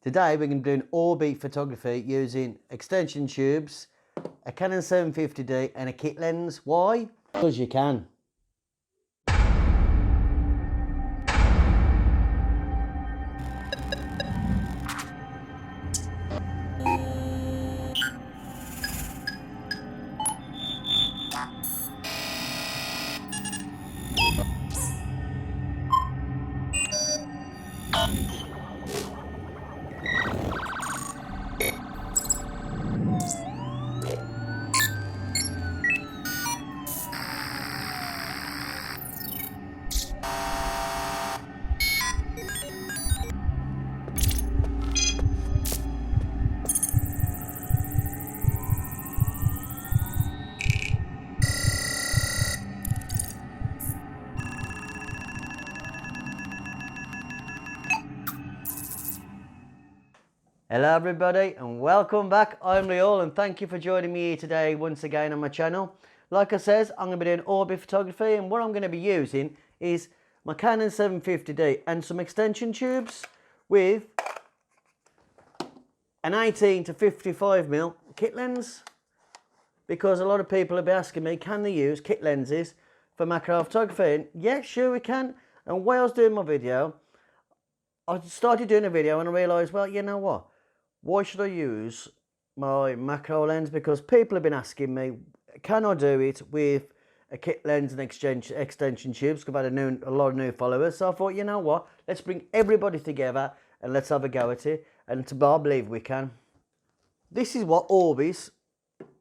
Today we're going to do an Orbeez photography using extension tubes, a Canon 750D and a kit lens. Why? Because you can. Hello everybody and welcome back. I'm Leol and thank you for joining me here today once again on my channel. Like I says, I'm going to be doing Orbeez photography and what I'm going to be using is my Canon 750D and some extension tubes with an 18 to 55mm kit lens, because a lot of people have been asking me, can they use kit lenses for macro photography? And yeah, sure we can. And while I was doing my video, I started doing a video and I realised, well, you know what? Why should I use my macro lens? Because people have been asking me, can I do it with a kit lens and extension tubes? Because I've had a lot of new followers. So I thought, you know what? Let's bring everybody together and let's have a go at it. And I believe we can. This is what Orbeez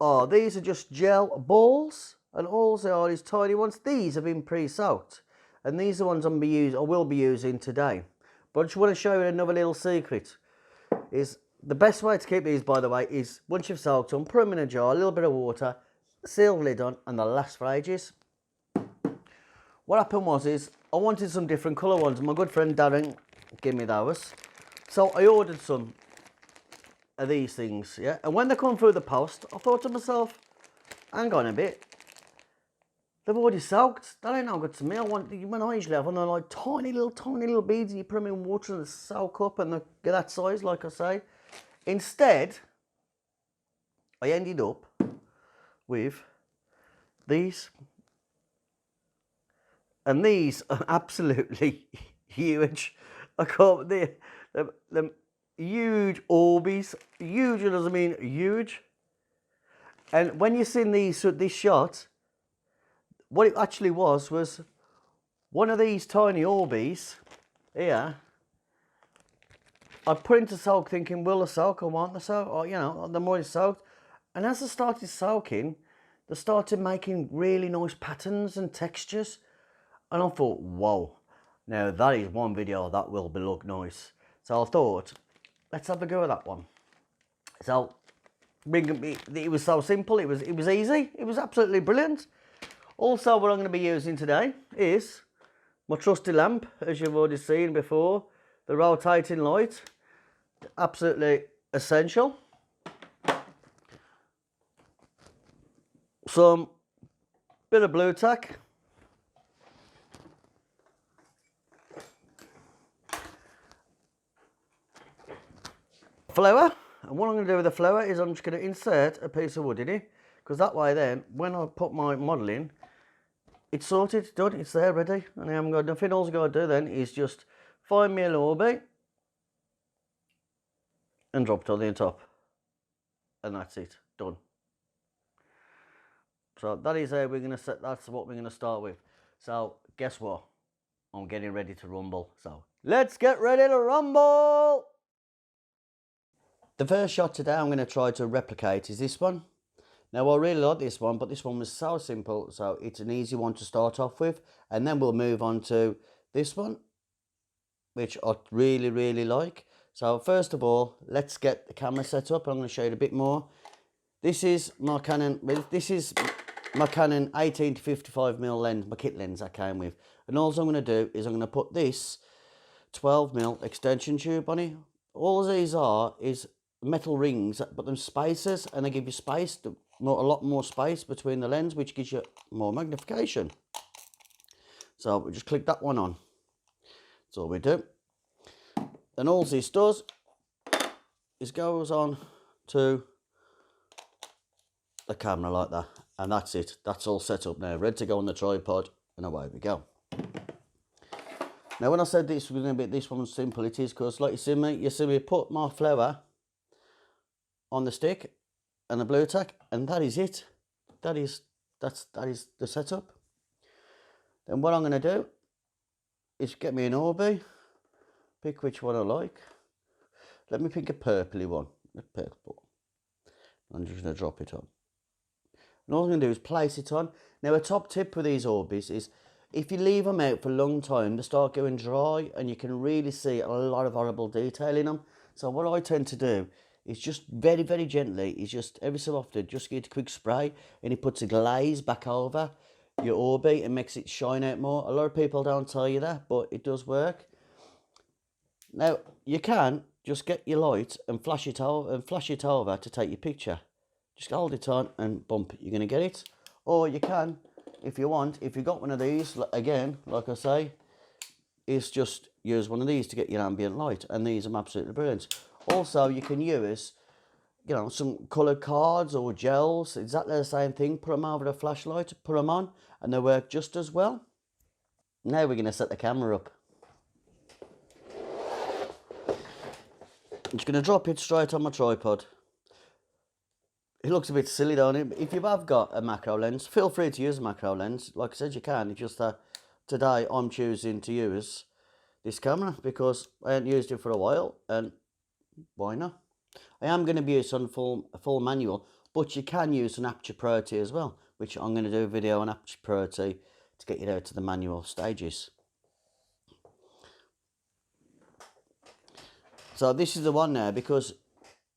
are. These are just gel balls. And all they are is tiny ones. These have been pre-soaked. And these are the ones I will be using today. But I just want to show you another little secret. The best way to keep these, by the way, is once you've soaked them, put them in a jar, a little bit of water, seal the lid on, and they'll last for ages. What happened was I wanted some different colour ones. My good friend Darren gave me those. So I ordered some of these things, yeah. And when they come through the post, I thought to myself, hang on a bit. They've already soaked. That ain't no good to me. When I usually have them, they're like tiny little beads. You put them in water and they soak up and they get that size, like I say. Instead, I ended up with these. And these are absolutely huge. I can't, they're huge Orbeez. Huge doesn't mean huge. And when you see this shot, what it actually was one of these tiny Orbeez here. I put into soak thinking, will the soak or won't the soak? Or, you know, the more it's soaked. And as I started soaking, they started making really nice patterns and textures. And I thought, whoa, now that is one video that will look nice. So I thought, let's have a go at that one. So, it was so simple, it was easy, it was absolutely brilliant. Also, what I'm going to be using today is my trusty lamp, as you've already seen before, the rotating light, absolutely essential. Some bit of blue tack. Flower, and what I'm going to do with the flower is I'm just going to insert a piece of wood in it, because that way then, when I put my model in, it's sorted, it's done, it's there, ready, and I haven't got nothing. All I've got to do then is just find me a Orbeez and drop it on the top, and that's it, done. So that is how we're going to set. That's what we're going to start with. So guess what? I'm getting ready to rumble. So let's get ready to rumble. The first shot today I'm going to try to replicate is this one. Now I really like this one, but this one was so simple, so it's an easy one to start off with, and then we'll move on to this one, which I really like. So first of all, let's get the camera set up. I'm going to show you a bit more. This is my Canon. This is my Canon 18 to 55mm lens, my kit lens I came with, and all I'm going to do is I'm going to put this 12mm extension tube on it. All these are is metal rings that put them spacers, and they give you space, a lot more space between the lens, which gives you more magnification. So we just click that one on. That's all we do. Then all this does is goes on to the camera like that, and that's it. That's all set up now, ready to go on the tripod, and away we go. Now when I said this was going to be this one simple, it is because like you see me put my flower on the stick and the blue tack, and that is it. That is the setup. Then what I'm going to do is get me an Orbeez, pick which one I like. Let me pick a purpley one, a purple. I'm just going to drop it on. And all I'm going to do is place it on. Now a top tip with these Orbeez is if you leave them out for a long time, they start going dry, and you can really see a lot of horrible detail in them. So what I tend to do is just very, very gently, is just every so often, just get a quick spray, and it puts a glaze back over your Orbeez and makes it shine out more. A lot of people don't tell you that, but it does work. Now you can just get your light and flash it over to take your picture. Just hold it on and bump, you're going to get it. Or you can, if you want, if you got one of these, again, like I say, is just use one of these to get your ambient light, and these are absolutely brilliant. Also, you can use, you know, some coloured cards or gels, exactly the same thing. Put them over a flashlight, put them on, and they work just as well. Now we're going to set the camera up. I'm just going to drop it straight on my tripod. It looks a bit silly, don't it? If you have got a macro lens, feel free to use a macro lens. Like I said, you can. It's just that today I'm choosing to use this camera because I haven't used it for a while, and why not? I am going to be using a full manual, but you can use an Aperture Pro T as well, which I'm going to do a video on Aperture Pro T to get you out to the manual stages. So this is the one now, because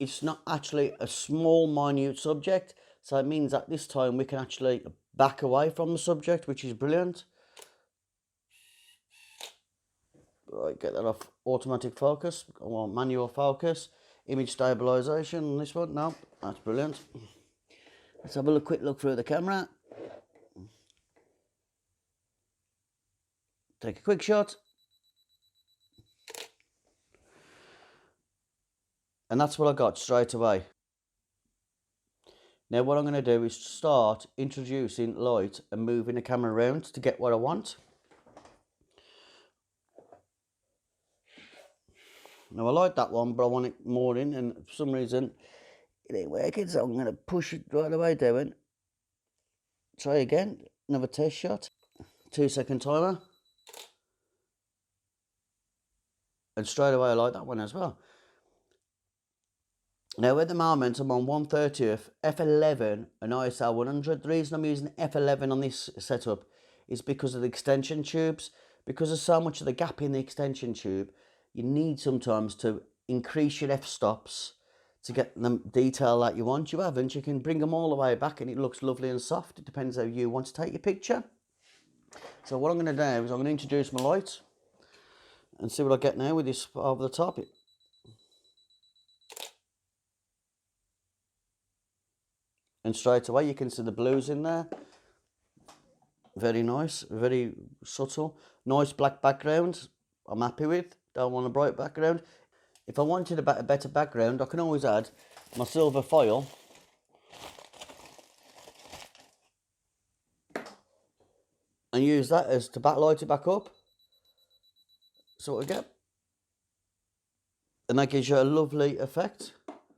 it's not actually a small, minute subject. So it means that this time we can actually back away from the subject, which is brilliant. Right, get that off automatic focus, or manual focus. Image stabilization on this one. No, that's brilliant. Let's have a quick look through the camera. Take a quick shot. And that's what I got straight away. Now what I'm going to do is start introducing light and moving the camera around to get what I want. Now I like that one, but I want it more in, and for some reason it ain't working, so I'm going to push it right away down. Try again, another test shot. 2-second timer. And straight away I like that one as well. Now at the moment I'm on 1/30th, f11 and ISO 100. The reason I'm using f11 on this setup is because of the extension tubes. Because there's so much of the gap in the extension tube, you need sometimes to increase your f-stops to get the detail that you want. You haven't, you can bring them all the way back and it looks lovely and soft. It depends how you want to take your picture. So what I'm going to do is I'm going to introduce my light and see what I get now with this over the top. And straight away you can see the blues in there. Very nice, very subtle. Nice black background, I'm happy with. Don't want a bright background. If I wanted a better background, I can always add my silver foil and use that as to backlight it back up. So what we get. And that gives you a lovely effect.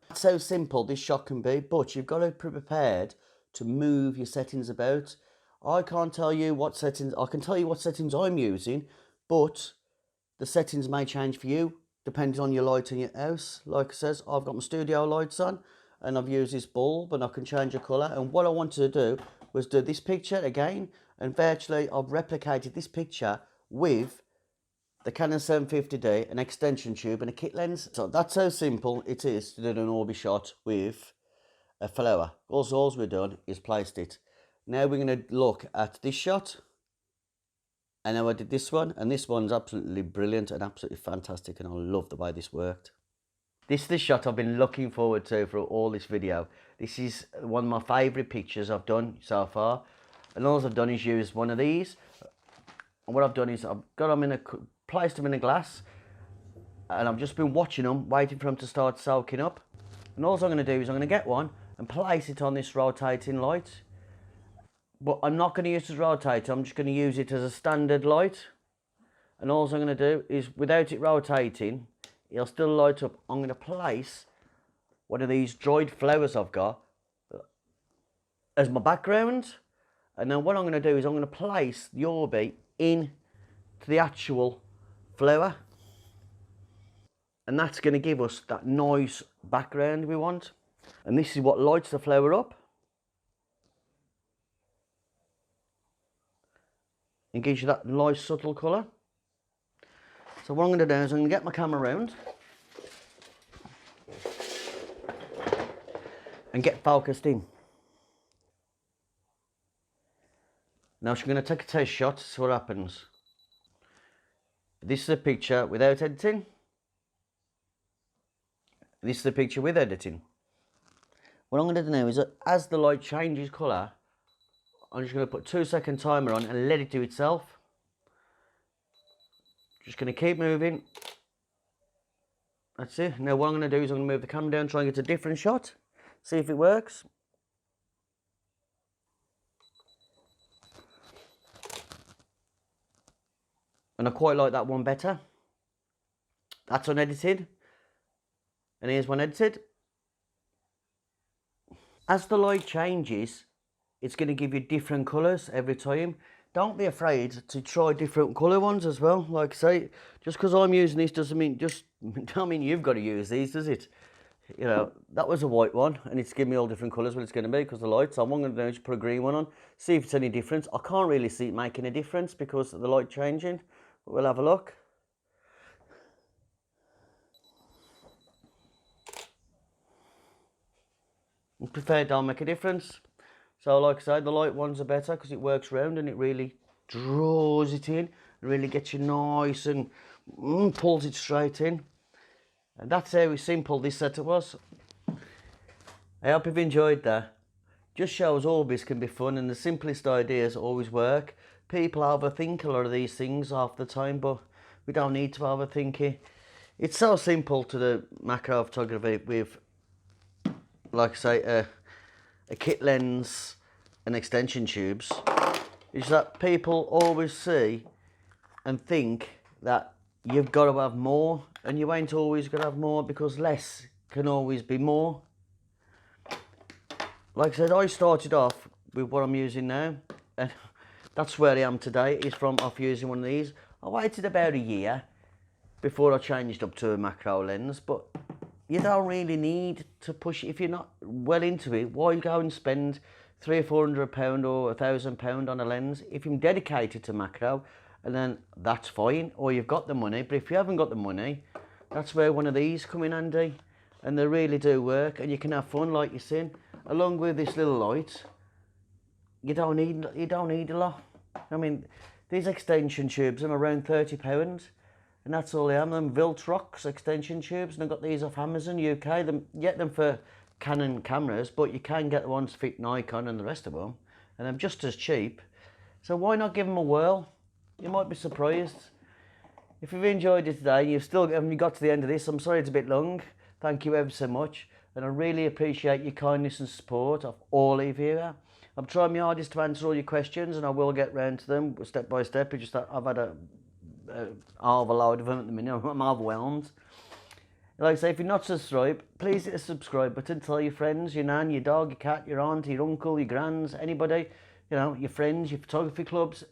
That's how simple this shot can be, but you've got to be prepared to move your settings about. I can't tell you what settings, I can tell you what settings I'm using, but the settings may change for you, depending on your light in your house. Like I says, I've got my studio lights on, and I've used this bulb, and I can change the colour. And what I wanted to do was do this picture again, and virtually I've replicated this picture with the Canon 750D, an extension tube, and a kit lens. So that's how simple it is to do an Orbeez shot with a flower. All we've done is placed it. Now we're going to look at this shot. And now I did this one, and this one's absolutely brilliant and absolutely fantastic, and I love the way this worked. This is the shot I've been looking forward to for all this video. This is one of my favourite pictures I've done so far. And all I've done is use one of these. And what I've done is I've got them placed them in a glass. and I've just been watching them, waiting for them to start soaking up. And all I'm going to do is I'm going to get one and place it on this rotating light. But I'm not going to use it as a rotator, I'm just going to use it as a standard light. And all I'm going to do is, without it rotating, it'll still light up. I'm going to place one of these dried flowers I've got as my background. And then what I'm going to do is I'm going to place the Orbeez in to the actual flower. And that's going to give us that nice background we want. And this is what lights the flower up. And gives you that nice subtle colour. So what I'm going to do is I'm going to get my camera round and get focused in. Now she's going to take a test shot to see what happens. This is a picture without editing. This is a picture with editing. What I'm going to do now is that as the light changes colour, I'm just going to put 2-second timer on and let it do itself. Just going to keep moving. That's it. Now what I'm going to do is I'm going to move the camera down, try and get a different shot. See if it works. And I quite like that one better. That's unedited. And here's one edited. As the light changes, it's going to give you different colours every time. Don't be afraid to try different colour ones as well. Like I say, just because I'm using this doesn't mean you've got to use these, does it? You know, that was a white one and it's giving me all different colours what it's going to be because the light. So what I'm going to do is put a green one on, see if it's any different. I can't really see it making a difference because of the light changing, but we'll have a look. I prefer it don't make a difference. So like I said, the light ones are better because it works round and it really draws it in, really gets you nice and pulls it straight in. And that's how simple this setup was. I hope you've enjoyed that. Just shows Orbeez can be fun and the simplest ideas always work. People overthink a lot of these things half the time, but we don't need to overthink it. It's so simple to do macro photography with, like I say, a kit lens and extension tubes. Is that people always see and think that you've got to have more, and you ain't always going to have more because less can always be more. Like I said, I started off with what I'm using now, and that's where I am today, is from off using one of these. I waited about a year before I changed up to a macro lens, but you don't really need to push it. If you're not well into it, why go and spend £300 or £400 or £1,000 on a lens? If you're dedicated to macro, and then that's fine, or you've got the money. But if you haven't got the money, that's where one of these come in handy, and they really do work, and you can have fun like you're saying. Along with this little light, you don't need a lot. I mean, these extension tubes are around £30, and that's all they are. Them Viltrox extension tubes, and I've got these off Amazon UK. Get them for Canon cameras, but you can get the ones fit Nikon and the rest of them, and they're just as cheap. So why not give them a whirl? You might be surprised. If you've enjoyed it today, you've still haven't got to the end of this, I'm sorry it's a bit long. Thank you ever so much, and I really appreciate your kindness and support of all of you. I'm trying my hardest to answer all your questions, and I will get round to them step by step. It's just that I've had a overload of them at the minute. I'm overwhelmed. Like I say, if you're not subscribed, please hit the subscribe button. Tell your friends, your nan, your dog, your cat, your aunt, your uncle, your grands, anybody, you know, your friends, your photography clubs.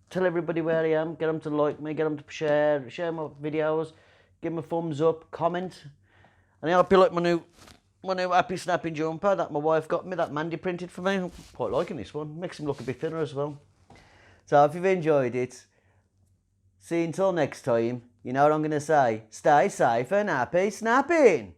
Tell everybody where I am. Get them to like me. Get them to share my videos. Give them a thumbs up. Comment. And I hope you like my new happy snapping jumper that my wife got me. That Mandy printed for me. I'm quite liking this one. Makes him look a bit thinner as well. So if you've enjoyed it, see you until next time. You know what I'm going to say. Stay safe and happy snapping.